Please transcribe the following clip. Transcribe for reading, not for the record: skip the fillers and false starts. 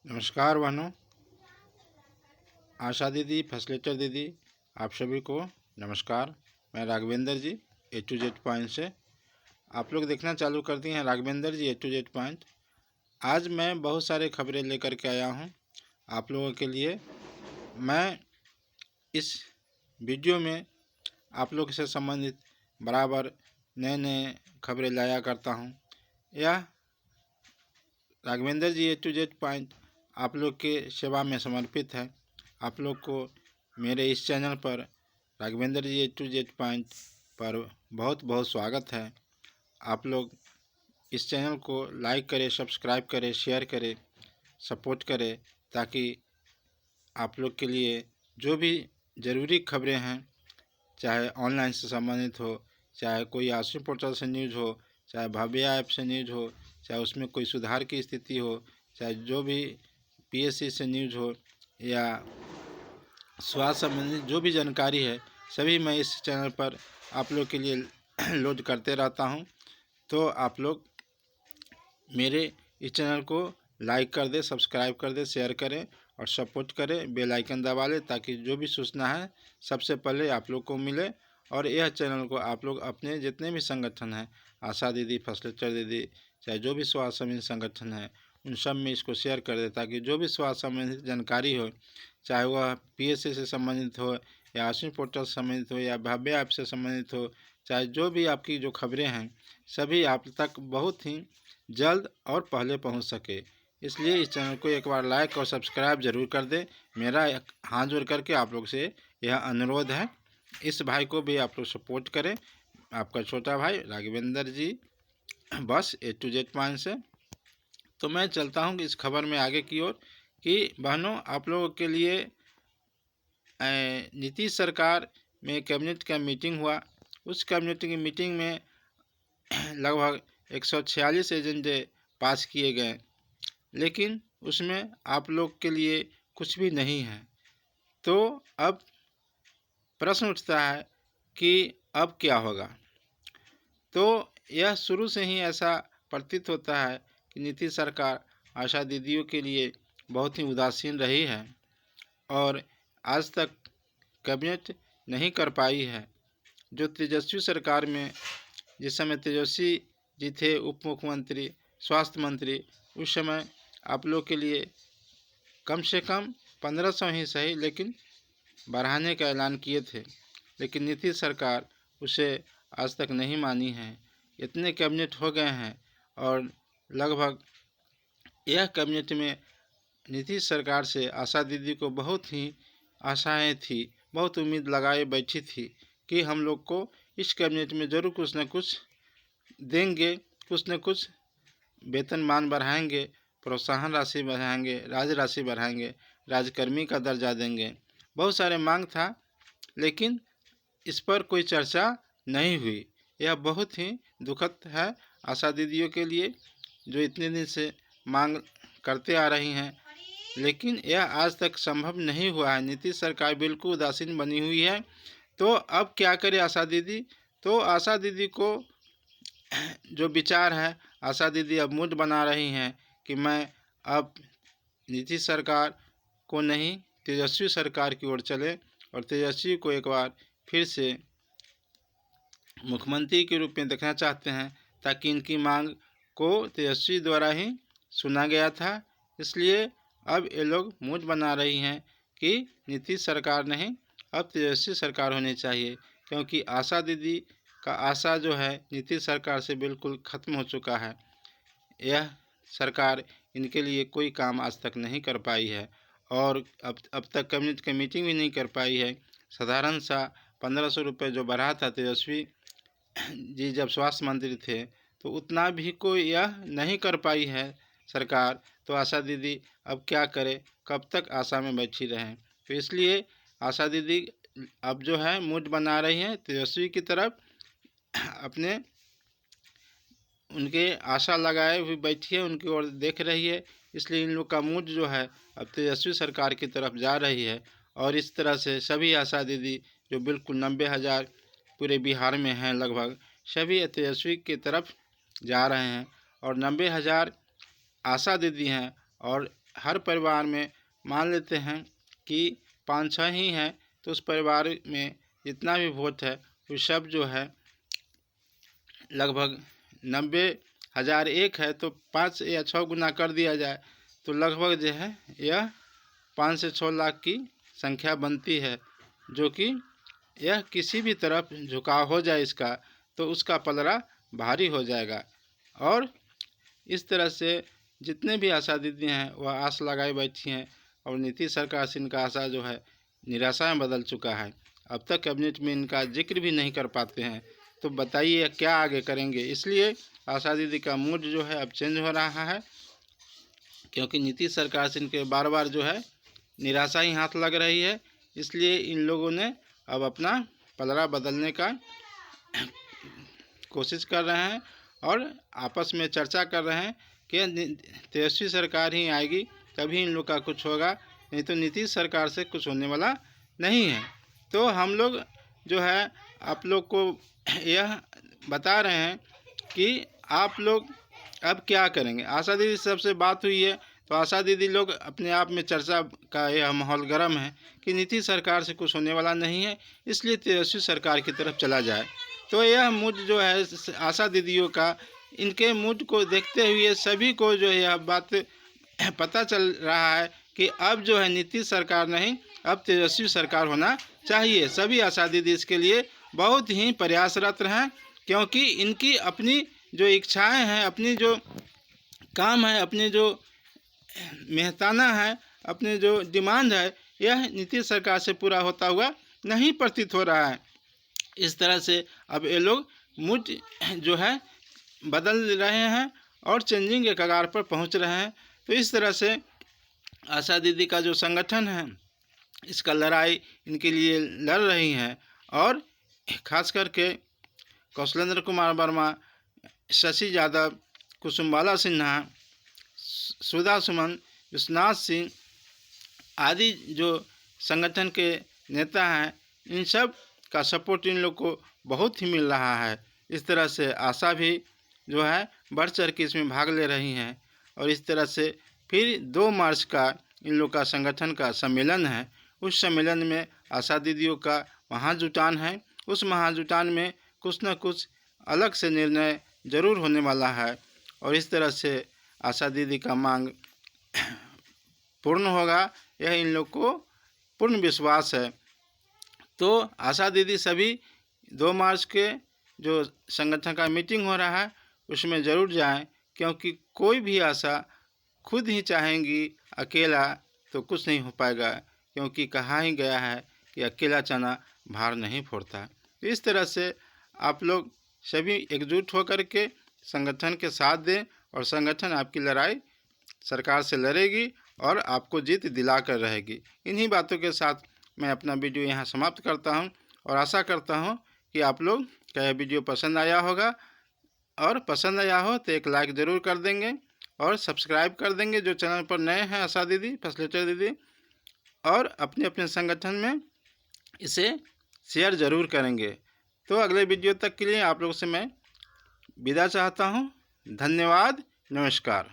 नमस्कार बहनों, आशा दीदी, फैसिलिटेटर दीदी, आप सभी को नमस्कार। मैं राघवेंद्र जी A to Z पॉइंट से। आप लोग देखना चालू कर दिए हैं राघवेंद्र जी A to Z पॉइंट। आज मैं बहुत सारे खबरें लेकर के आया हूं आप लोगों के लिए। मैं इस वीडियो में आप लोग से संबंधित बराबर नए नए खबरें लाया करता हूं। यह राघवेंद्र जी A to Z पॉइंट आप लोग के सेवा में समर्पित है। आप लोग को मेरे इस चैनल पर राघवेंद्र जी A to Z पॉइंट पर बहुत बहुत स्वागत है। आप लोग इस चैनल को लाइक करें, सब्सक्राइब करें, शेयर करें, सपोर्ट करें, ताकि आप लोग के लिए जो भी ज़रूरी खबरें हैं, चाहे ऑनलाइन से संबंधित हो, चाहे कोई आश्वी पोर्टल से न्यूज़ हो, चाहे भव्य ऐप से न्यूज़ हो, चाहे उसमें कोई सुधार की स्थिति हो, चाहे जो भी PSC से न्यूज़ हो या स्वास्थ्य संबंधित जो भी जानकारी है, सभी मैं इस चैनल पर आप लोग के लिए लोड करते रहता हूं। तो आप लोग मेरे इस चैनल को लाइक कर दें, सब्सक्राइब कर दें, शेयर करें और सपोर्ट करें, बेल आइकन दबा लें, ताकि जो भी सूचना है सबसे पहले आप लोग को मिले। और यह चैनल को आप लोग अपने जितने भी संगठन हैं, आशा दीदी, फैसिलिटेटर दीदी, चाहे जो भी स्वास्थ्य संबंधित संगठन है, उन सब में इसको शेयर कर दें, ताकि जो भी स्वास्थ्य संबंधित जानकारी हो, चाहे वह PSC से संबंधित हो या आश्वी पोर्टल से संबंधित हो या भव्य ऐप से संबंधित हो, चाहे जो भी आपकी जो खबरें हैं, सभी आप तक बहुत ही जल्द और पहले पहुंच सके। इसलिए इस चैनल को एक बार लाइक और सब्सक्राइब ज़रूर कर दें। मेरा हाथ जोड़ करके आप लोग से यह अनुरोध है। इस भाई को भी आप लोग सपोर्ट करें। आपका छोटा भाई राघवेंद्र जी, बस A to Z पॉइंट से। तो मैं चलता हूं इस खबर में आगे की ओर कि बहनों, आप लोगों के लिए नीतीश सरकार में कैबिनेट का मीटिंग हुआ। उस कैबिनेट की मीटिंग में लगभग 146 एजेंडे पास किए गए, लेकिन उसमें आप लोग के लिए कुछ भी नहीं है। तो अब प्रश्न उठता है कि अब क्या होगा। तो यह शुरू से ही ऐसा प्रतीत होता है कि नीतीश सरकार आशा दीदियों के लिए बहुत ही उदासीन रही है और आज तक कैबिनेट नहीं कर पाई है। जो तेजस्वी सरकार में जिस समय तेजस्वी जी थे उप मुख्यमंत्री, स्वास्थ्य मंत्री, उस समय आप लोग के लिए कम से कम 1500 ही सही, लेकिन बढ़ाने का ऐलान किए थे, लेकिन नीतीश सरकार उसे आज तक नहीं मानी है। इतने कैबिनेट हो गए हैं और लगभग यह कैबिनेट में नीतीश सरकार से आशा दीदी को बहुत ही आशाएं थी, बहुत उम्मीद लगाए बैठी थी कि हम लोग को इस कैबिनेट में ज़रूर कुछ न कुछ देंगे, कुछ न कुछ वेतनमान बढ़ाएंगे, प्रोत्साहन राशि बढ़ाएंगे, राज्य राशि बढ़ाएंगे, राज्यकर्मी का दर्जा देंगे। बहुत सारे मांग था, लेकिन इस पर कोई चर्चा नहीं हुई। यह बहुत ही दुखद है आशा दीदियों के लिए, जो इतने दिन से मांग करते आ रही हैं, लेकिन यह आज तक संभव नहीं हुआ है। नीतीश सरकार बिल्कुल उदासीन बनी हुई है। तो अब क्या करे आशा दीदी? तो आशा दीदी को जो विचार है, आशा दीदी अब मूड बना रही हैं कि मैं अब नीतीश सरकार को नहीं, तेजस्वी सरकार की ओर चले और तेजस्वी को एक बार फिर से मुख्यमंत्री के रूप में देखना चाहते हैं, ताकि इनकी मांग को तेजस्वी द्वारा ही सुना गया था। इसलिए अब ये लोग मूड बना रही हैं कि नीतीश सरकार नहीं, अब तेजस्वी सरकार होनी चाहिए, क्योंकि आशा दीदी का आशा जो है नीतीश सरकार से बिल्कुल ख़त्म हो चुका है। यह सरकार इनके लिए कोई काम आज तक नहीं कर पाई है और अब तक कैबिनेट की मीटिंग भी नहीं कर पाई है। साधारण सा 1500 रुपये जो बढ़ा था तेजस्वी जी जब स्वास्थ्य मंत्री थे, तो उतना भी कोई यह नहीं कर पाई है सरकार। तो आशा दीदी अब क्या करे, कब तक आशा में बैठी रहें? तो इसलिए आशा दीदी अब जो है मूड बना रही हैं तेजस्वी की तरफ, अपने उनके आशा लगाए हुए बैठी है, उनकी ओर देख रही है। इसलिए इन लोग का मूड जो है अब तेजस्वी सरकार की तरफ जा रही है। और इस तरह से सभी आशा दीदी जो बिल्कुल 90,000 पूरे बिहार में हैं, लगभग सभी तेजस्वी की तरफ जा रहे हैं। और 90,000 आशा दीदी हैं और हर परिवार में मान लेते हैं कि 5-6 ही हैं, तो उस परिवार में जितना भी वोट है वो सब जो है लगभग 90,001 है, तो 5 या 6 गुना कर दिया जाए तो लगभग जो है यह 5 से 6 लाख की संख्या बनती है, जो कि यह किसी भी तरफ झुकाव हो जाए इसका तो उसका पलड़ा भारी हो जाएगा। और इस तरह से जितने भी आशा दीदी हैं वह आस लगाए बैठी हैं और नीतीश सरकार से इनका आशा जो है निराशा में बदल चुका है। अब तक कैबिनेट में इनका जिक्र भी नहीं कर पाते हैं, तो बताइए क्या आगे करेंगे। इसलिए आशा दीदी का मूड जो है अब चेंज हो रहा है, क्योंकि नीतीश सरकार से इनके बार बार जो है निराशा ही हाथ लग रही है। इसलिए इन लोगों ने अब अपना पलड़ा बदलने का कोशिश कर रहे हैं और आपस में चर्चा कर रहे हैं कि तेजस्वी सरकार ही आएगी तभी इन लोग का कुछ होगा, नहीं तो नीतीश सरकार से कुछ होने वाला नहीं है। तो हम लोग जो है आप लोग को यह बता रहे हैं कि आप लोग अब क्या करेंगे। आशा दीदी सबसे बात हुई है तो आशा दीदी लोग अपने आप में चर्चा का यह माहौल गर्म है कि नीतीश सरकार से कुछ होने वाला नहीं है, इसलिए तेजस्वी सरकार की तरफ चला जाए। तो यह मूड जो है आशा दीदियों का, इनके मूड को देखते हुए सभी को जो है यह बात पता चल रहा है कि अब जो है नीतीश सरकार नहीं, अब तेजस्वी सरकार होना चाहिए। सभी आशा दीदी इसके लिए बहुत ही प्रयासरत हैं, क्योंकि इनकी अपनी जो इच्छाएं हैं, अपनी जो काम है, अपनी जो मेहनताना है, अपने जो डिमांड है, यह नीतीश सरकार से पूरा होता हुआ नहीं प्रतीत हो रहा है। इस तरह से अब ये लोग मूड जो है बदल रहे हैं और चेंजिंग के कगार पर पहुंच रहे हैं। तो इस तरह से आशा दीदी का जो संगठन है इसका लड़ाई इनके लिए लड़ रही हैं, और खास करके कौशलेंद्र कुमार वर्मा, शशि यादव, कुसुमबाला सिन्हा, सुधा सुमन, विश्वनाथ सिंह आदि जो संगठन के नेता हैं, इन सब का सपोर्ट इन लोग को बहुत ही मिल रहा है। इस तरह से आशा भी जो है बढ़ चढ़ के इसमें भाग ले रही हैं। और इस तरह से फिर 2 मार्च का इन लोग का संगठन का सम्मेलन है, उस सम्मेलन में आशा दीदियों का महाजुटान है। उस महाजुटान में कुछ न कुछ अलग से निर्णय जरूर होने वाला है, और इस तरह से आशा दीदी का मांग पूर्ण होगा, यह इन लोग को पूर्ण विश्वास है। तो आशा दीदी सभी 2 मार्च के जो संगठन का मीटिंग हो रहा है उसमें ज़रूर जाएं, क्योंकि कोई भी आशा खुद ही चाहेंगी अकेला तो कुछ नहीं हो पाएगा, क्योंकि कहा ही गया है कि अकेला चना भार नहीं फोड़ता। इस तरह से आप लोग सभी एकजुट होकर के संगठन के साथ दें, और संगठन आपकी लड़ाई सरकार से लड़ेगी और आपको जीत दिला कर रहेगी। इन्हीं बातों के साथ मैं अपना वीडियो यहाँ समाप्त करता हूँ, और आशा करता हूँ कि आप लोग का यह वीडियो पसंद आया होगा, और पसंद आया हो तो एक लाइक ज़रूर कर देंगे और सब्सक्राइब कर देंगे जो चैनल पर नए हैं आशा दीदी, फैसिलिटेटर दीदी, और अपने अपने संगठन में इसे शेयर ज़रूर करेंगे। तो अगले वीडियो तक के लिए आप लोगों से मैं विदा चाहता हूँ। धन्यवाद, नमस्कार।